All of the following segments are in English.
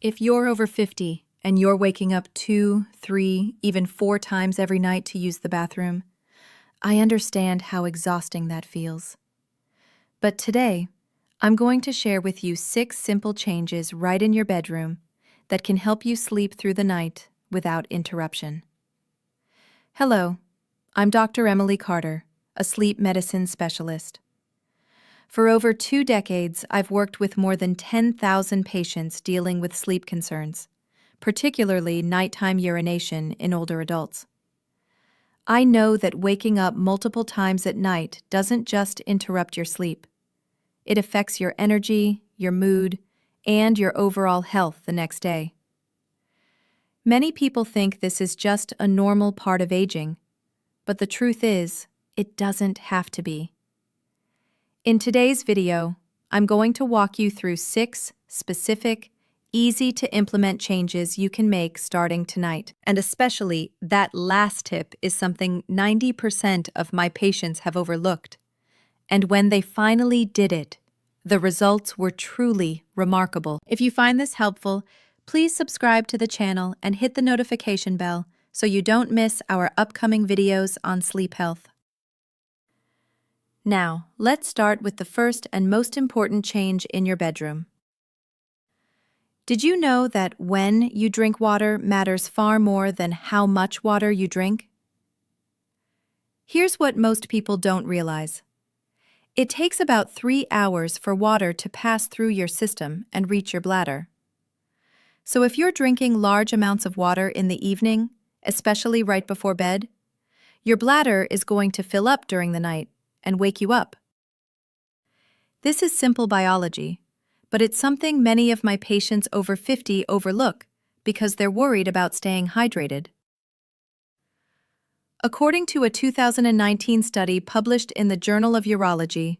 If you're over 50 and you're waking up 2, 3, even 4 times every night to use the bathroom, I understand how exhausting that feels. But today, I'm going to share with you 6 simple changes right in your bedroom that can help you sleep through the night without interruption. Hello, I'm Dr. Emily Carter, a sleep medicine specialist. For over 2 decades, I've worked with more than 10,000 patients dealing with sleep concerns, particularly nighttime urination in older adults. I know that waking up multiple times at night doesn't just interrupt your sleep. It affects your energy, your mood, and your overall health the next day. Many people think this is just a normal part of aging, but the truth is, it doesn't have to be. In today's video, I'm going to walk you through 6 specific, easy-to-implement changes you can make starting tonight. And especially, that last tip is something 90% of my patients have overlooked. And when they finally did it, the results were truly remarkable. If you find this helpful, please subscribe to the channel and hit the notification bell so you don't miss our upcoming videos on sleep health. Now, let's start with the first and most important change in your bedroom. Did you know that when you drink water matters far more than how much water you drink? Here's what most people don't realize. It takes about 3 hours for water to pass through your system and reach your bladder. So if you're drinking large amounts of water in the evening, especially right before bed, your bladder is going to fill up during the night and wake you up. This is simple biology, but it's something many of my patients over 50 overlook because they're worried about staying hydrated. According to a 2019 study published in the Journal of Urology,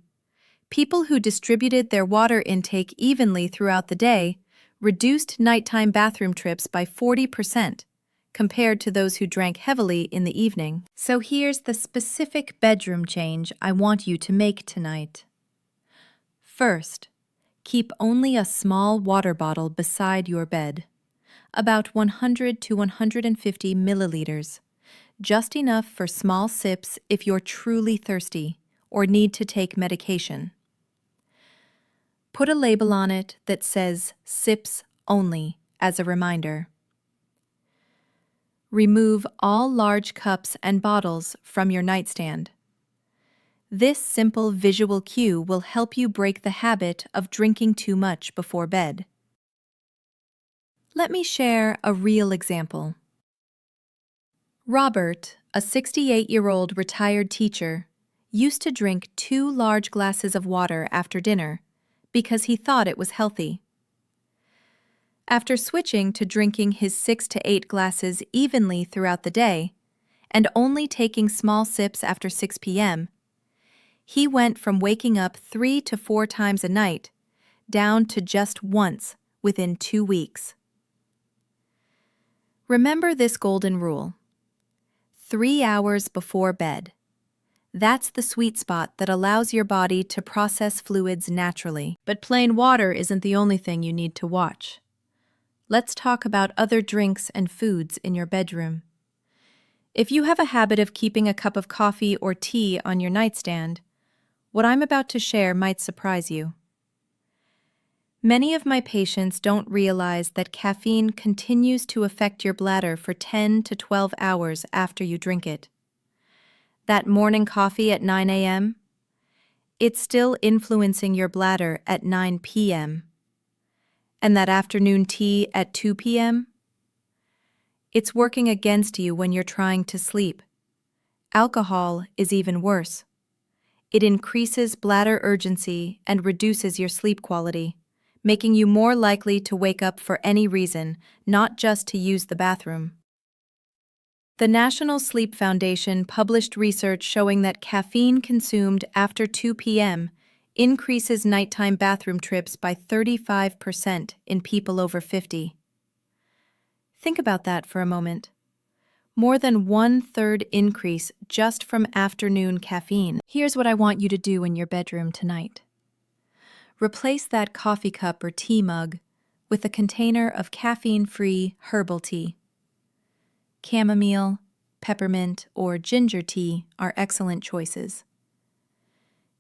people who distributed their water intake evenly throughout the day reduced nighttime bathroom trips by 40%, compared to those who drank heavily in the evening. So here's the specific bedroom change I want you to make tonight. First, keep only a small water bottle beside your bed, about 100 to 150 milliliters, just enough for small sips if you're truly thirsty or need to take medication. Put a label on it that says "Sips Only" as a reminder. Remove all large cups and bottles from your nightstand. This simple visual cue will help you break the habit of drinking too much before bed. Let me share a real example. Robert, a 68-year-old retired teacher, used to drink 2 large glasses of water after dinner because he thought it was healthy. After switching to drinking his 6 to 8 glasses evenly throughout the day and only taking small sips after 6 p.m., he went from waking up 3 to 4 times a night down to just once within 2 weeks. Remember this golden rule: 3 hours before bed. That's the sweet spot that allows your body to process fluids naturally. But plain water isn't the only thing you need to watch. Let's talk about other drinks and foods in your bedroom. If you have a habit of keeping a cup of coffee or tea on your nightstand, what I'm about to share might surprise you. Many of my patients don't realize that caffeine continues to affect your bladder for 10 to 12 hours after you drink it. That morning coffee at 9 a.m., it's still influencing your bladder at 9 p.m. And that afternoon tea at 2 p.m., it's working against you when you're trying to sleep. Alcohol is even worse. It increases bladder urgency and reduces your sleep quality, making you more likely to wake up for any reason, not just to use the bathroom. The National Sleep Foundation published research showing that caffeine consumed after 2 p.m. increases nighttime bathroom trips by 35% in people over 50. Think about that for a moment. More than 1/3 increase just from afternoon caffeine. Here's what I want you to do in your bedroom tonight. Replace that coffee cup or tea mug with a container of caffeine-free herbal tea. Chamomile, peppermint, or ginger tea are excellent choices.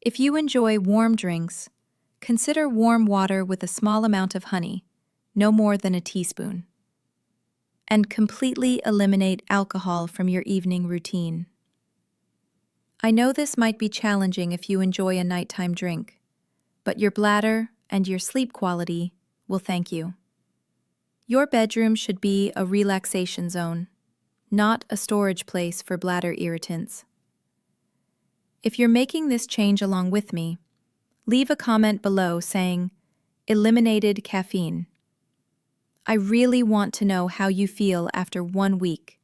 If you enjoy warm drinks, consider warm water with a small amount of honey, no more than a teaspoon. And completely eliminate alcohol from your evening routine. I know this might be challenging if you enjoy a nighttime drink, but your bladder and your sleep quality will thank you. Your bedroom should be a relaxation zone, not a storage place for bladder irritants. If you're making this change along with me, leave a comment below saying, "Eliminated caffeine." I really want to know how you feel after 1 week.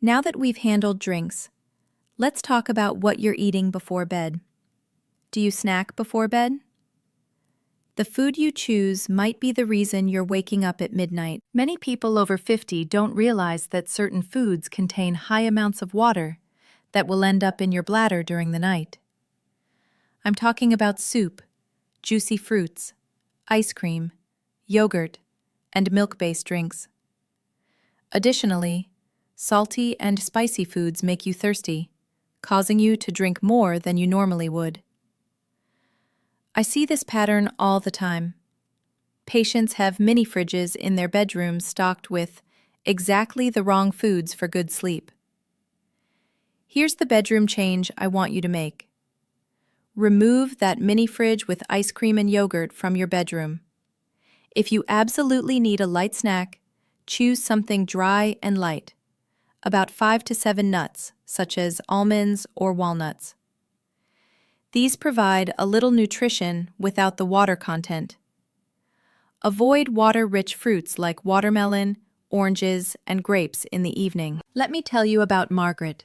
Now that we've handled drinks, let's talk about what you're eating before bed. Do you snack before bed? The food you choose might be the reason you're waking up at midnight. Many people over 50 don't realize that certain foods contain high amounts of water that will end up in your bladder during the night. I'm talking about soup, juicy fruits, ice cream, yogurt, and milk-based drinks. Additionally, salty and spicy foods make you thirsty, causing you to drink more than you normally would. I see this pattern all the time. Patients have mini fridges in their bedrooms stocked with exactly the wrong foods for good sleep. Here's the bedroom change I want you to make. Remove that mini fridge with ice cream and yogurt from your bedroom. If you absolutely need a light snack, choose something dry and light, about 5 to 7 nuts, such as almonds or walnuts. These provide a little nutrition without the water content. Avoid water-rich fruits like watermelon, oranges, and grapes in the evening. Let me tell you about Margaret,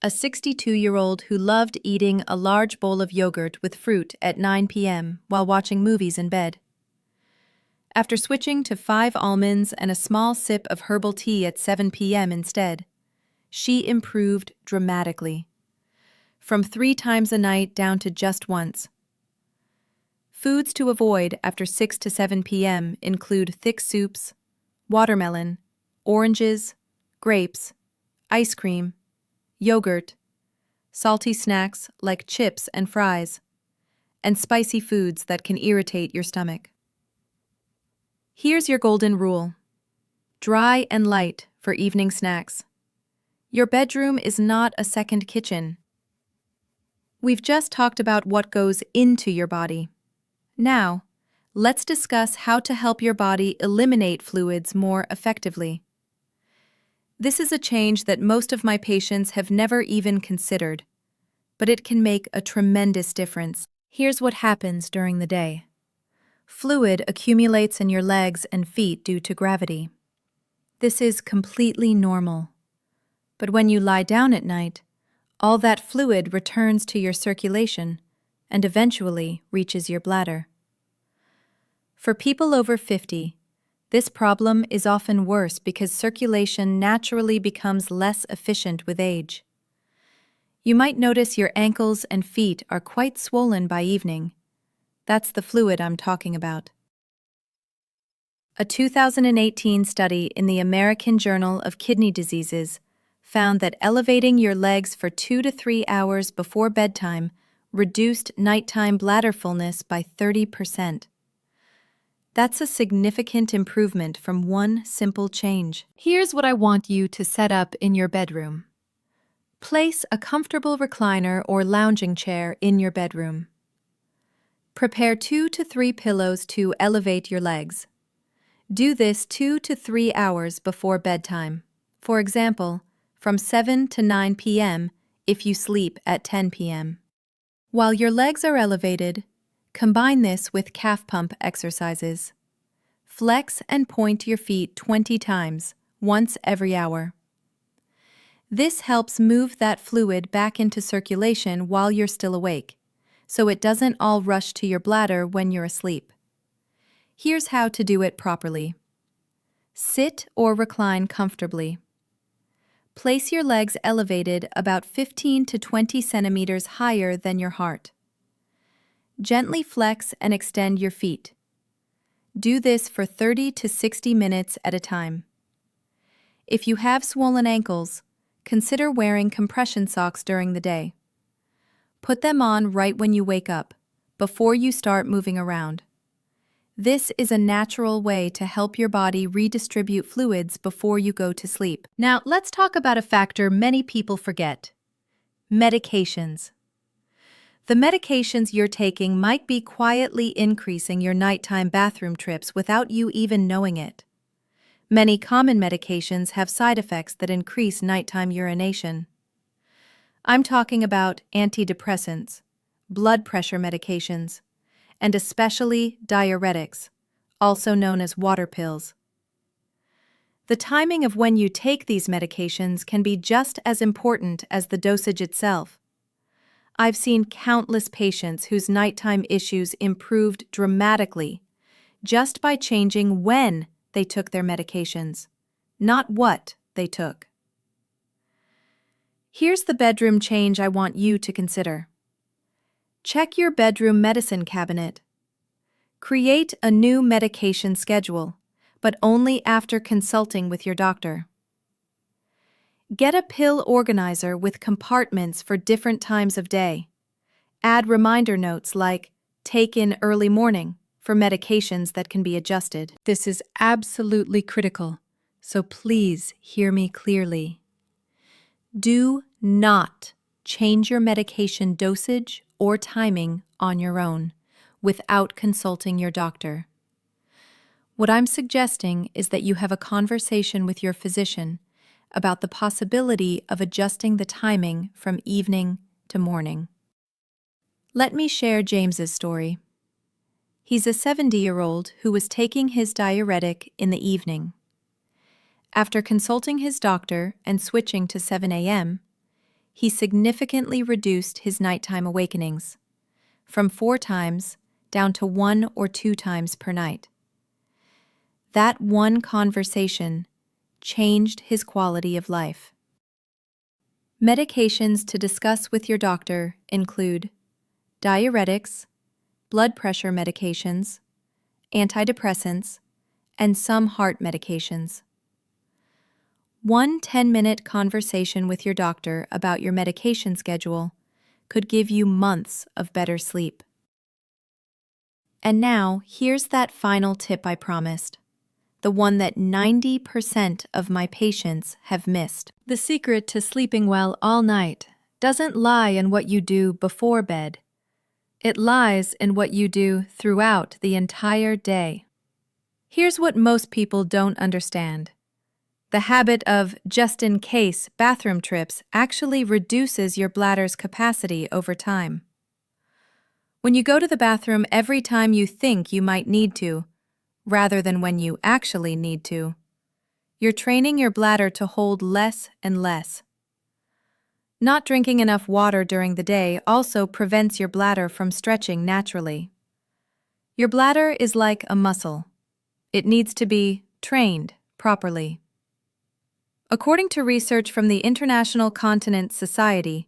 a 62-year-old who loved eating a large bowl of yogurt with fruit at 9 p.m. while watching movies in bed. After switching to 5 almonds and a small sip of herbal tea at 7 p.m. instead, she improved dramatically, from 3 times a night down to just once. Foods to avoid after 6 to 7 p.m. include thick soups, watermelon, oranges, grapes, ice cream, yogurt, salty snacks like chips and fries, and spicy foods that can irritate your stomach. Here's your golden rule: dry and light for evening snacks. Your bedroom is not a second kitchen. We've just talked about what goes into your body. Now, let's discuss how to help your body eliminate fluids more effectively. This is a change that most of my patients have never even considered, but it can make a tremendous difference. Here's what happens during the day. Fluid accumulates in your legs and feet due to gravity. This is completely normal. But when you lie down at night, all that fluid returns to your circulation and eventually reaches your bladder. For people over 50, this problem is often worse because circulation naturally becomes less efficient with age. You might notice your ankles and feet are quite swollen by evening. That's the fluid I'm talking about. A 2018 study in the American Journal of Kidney Diseases found that elevating your legs for 2 to 3 hours before bedtime reduced nighttime bladder fullness by 30%. That's a significant improvement from one simple change. Here's what I want you to set up in your bedroom. Place a comfortable recliner or lounging chair in your bedroom. Prepare 2 to 3 pillows to elevate your legs. Do this 2 to 3 hours before bedtime. For example, from 7 to 9 p.m. if you sleep at 10 p.m. While your legs are elevated, combine this with calf pump exercises. Flex and point your feet 20 times, once every hour. This helps move that fluid back into circulation while you're still awake, so it doesn't all rush to your bladder when you're asleep. Here's how to do it properly. Sit or recline comfortably. Place your legs elevated about 15 to 20 centimeters higher than your heart. Gently flex and extend your feet. Do this for 30 to 60 minutes at a time. If you have swollen ankles, consider wearing compression socks during the day. Put them on right when you wake up, before you start moving around. This is a natural way to help your body redistribute fluids before you go to sleep. Now, let's talk about a factor many people forget: medications. The medications you're taking might be quietly increasing your nighttime bathroom trips without you even knowing it. Many common medications have side effects that increase nighttime urination. I'm talking about antidepressants, blood pressure medications, and especially diuretics, also known as water pills. The timing of when you take these medications can be just as important as the dosage itself. I've seen countless patients whose nighttime issues improved dramatically just by changing when they took their medications, not what they took. Here's the bedroom change I want you to consider. Check your bedroom medicine cabinet. Create a new medication schedule, but only after consulting with your doctor. Get a pill organizer with compartments for different times of day. Add reminder notes like "take in early morning" for medications that can be adjusted. This is absolutely critical, so please hear me clearly. Do not change your medication dosage or timing on your own without consulting your doctor. What I'm suggesting is that you have a conversation with your physician about the possibility of adjusting the timing from evening to morning. Let me share James's story. He's a 70-year-old who was taking his diuretic in the evening. After consulting his doctor and switching to 7 a.m., he significantly reduced his nighttime awakenings, from 4 times down to 1 or 2 times per night. That one conversation changed his quality of life. Medications to discuss with your doctor include diuretics, blood pressure medications, antidepressants, and some heart medications. One 10-minute conversation with your doctor about your medication schedule could give you months of better sleep. And now, here's that final tip I promised, the one that 90% of my patients have missed. The secret to sleeping well all night doesn't lie in what you do before bed. It lies in what you do throughout the entire day. Here's what most people don't understand. The habit of just-in-case bathroom trips actually reduces your bladder's capacity over time. When you go to the bathroom every time you think you might need to, rather than when you actually need to, you're training your bladder to hold less and less. Not drinking enough water during the day also prevents your bladder from stretching naturally. Your bladder is like a muscle. It needs to be trained properly. According to research from the International Continence Society,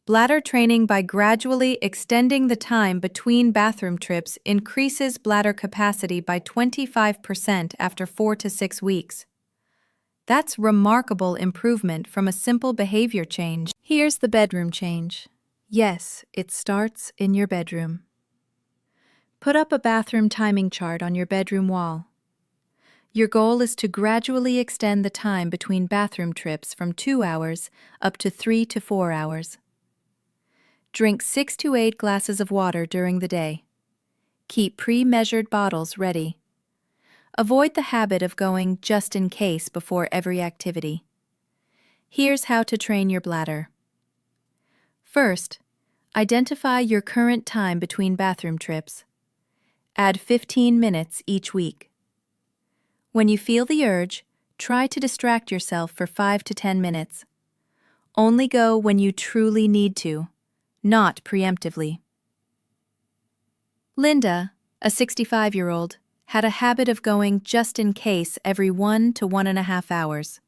bladder training by gradually extending the time between bathroom trips increases bladder capacity by 25% after 4 to 6 weeks. That's remarkable improvement from a simple behavior change. Here's the bedroom change. Yes, it starts in your bedroom. Put up a bathroom timing chart on your bedroom wall. Your goal is to gradually extend the time between bathroom trips from 2 hours up to 3 to 4 hours. Drink 6 to 8 glasses of water during the day. Keep pre-measured bottles ready. Avoid the habit of going just in case before every activity. Here's how to train your bladder. First, identify your current time between bathroom trips. Add 15 minutes each week. When you feel the urge, try to distract yourself for 5 to 10 minutes. Only go when you truly need to, not preemptively. Linda, a 65-year-old, had a habit of going just in case every 1 to 1.5 hours.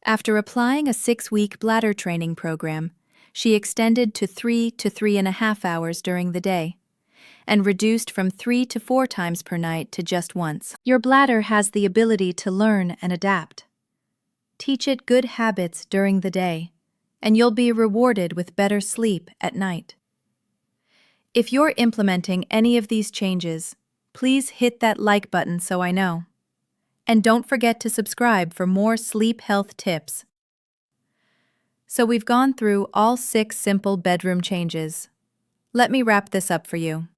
After applying a 6-week bladder training program, she extended to 3 to 3.5 hours during the day, and reduced from 3 to 4 times per night to just once. Your bladder has the ability to learn and adapt. Teach it good habits during the day, and you'll be rewarded with better sleep at night. If you're implementing any of these changes, please hit that like button so I know. And don't forget to subscribe for more sleep health tips. So we've gone through all 6 simple bedroom changes. Let me wrap this up for you.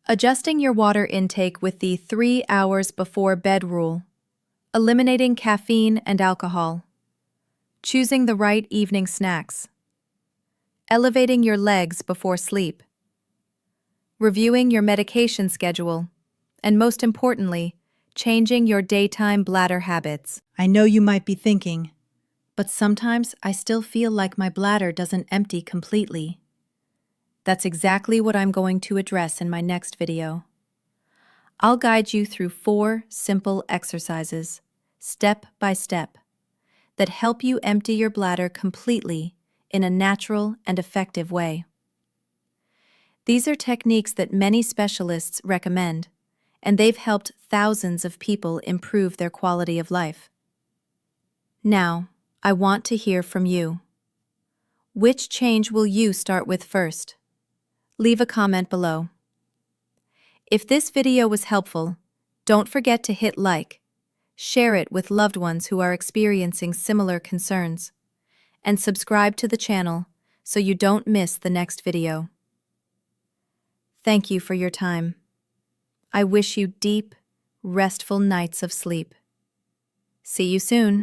Adjusting your water intake with the 3 hours before bed rule. Eliminating caffeine and alcohol. Choosing the right evening snacks. Elevating your legs before sleep. Reviewing your medication schedule. And most importantly, changing your daytime bladder habits. I know you might be thinking, but sometimes I still feel like my bladder doesn't empty completely. That's exactly what I'm going to address in my next video. I'll guide you through 4 simple exercises, step by step, that help you empty your bladder completely in a natural and effective way. These are techniques that many specialists recommend, and they've helped thousands of people improve their quality of life. Now, I want to hear from you. Which change will you start with first? Leave a comment below. If this video was helpful, don't forget to hit like, share it with loved ones who are experiencing similar concerns, and subscribe to the channel so you don't miss the next video. Thank you for your time. I wish you deep, restful nights of sleep. See you soon.